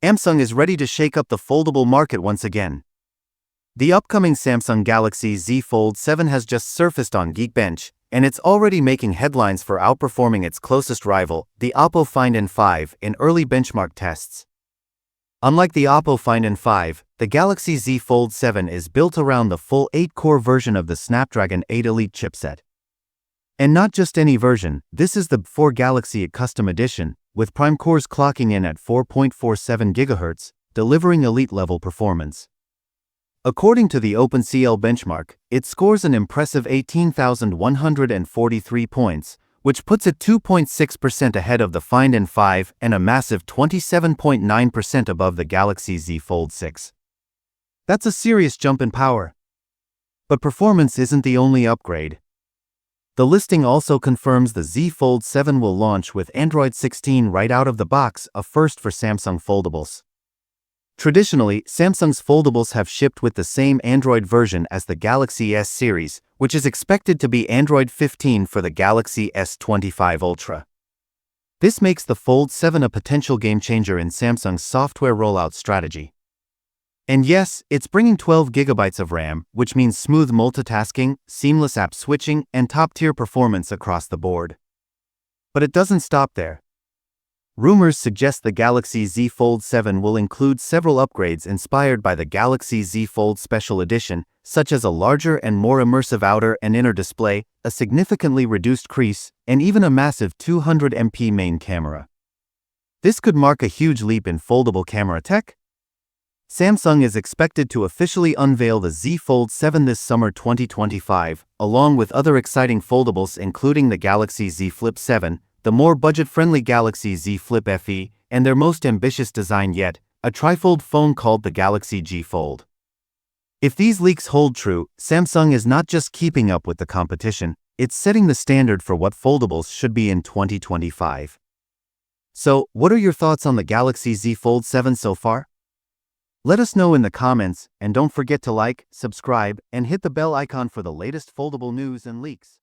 Samsung is ready to shake up the foldable market once again. The upcoming Samsung Galaxy Z Fold7 has just surfaced on Geekbench, and it's already making headlines for outperforming its closest rival, the Oppo Find N5, in early benchmark tests. Unlike the Oppo Find N5, the Galaxy Z Fold7 is built around the full 8-core version of the Snapdragon 8 Elite chipset. And not just any version, this is the 4 Galaxy Custom Edition, with prime cores clocking in at 4.47 GHz, delivering elite-level performance. According to the OpenCL benchmark, it scores an impressive 18,143 points, which puts it 2.6% ahead of the Find N5 and a massive 27.9% above the Galaxy Z Fold6. That's a serious jump in power. But performance isn't the only upgrade. The listing also confirms the Z Fold7 will launch with Android 16 right out of the box, a first for Samsung foldables. Traditionally, Samsung's foldables have shipped with the same Android version as the Galaxy S series, which is expected to be Android 15 for the Galaxy S25 Ultra. This makes the Fold7 a potential game-changer in Samsung's software rollout strategy. And yes, it's bringing 12 GB of RAM, which means smooth multitasking, seamless app switching, and top-tier performance across the board. But it doesn't stop there. Rumors suggest the Galaxy Z Fold7 will include several upgrades inspired by the Galaxy Z Fold Special Edition, such as a larger and more immersive outer and inner display, a significantly reduced crease, and even a massive 200MP main camera. This could mark a huge leap in foldable camera tech. Samsung is expected to officially unveil the Z Fold7 this summer 2025, along with other exciting foldables including the Galaxy Z Flip 7, the more budget-friendly Galaxy Z Flip FE, and their most ambitious design yet, a trifold phone called the Galaxy G Fold. If these leaks hold true, Samsung is not just keeping up with the competition, it's setting the standard for what foldables should be in 2025. So, what are your thoughts on the Galaxy Z Fold7 so far? Let us know in the comments, and don't forget to like, subscribe, and hit the bell icon for the latest foldable news and leaks.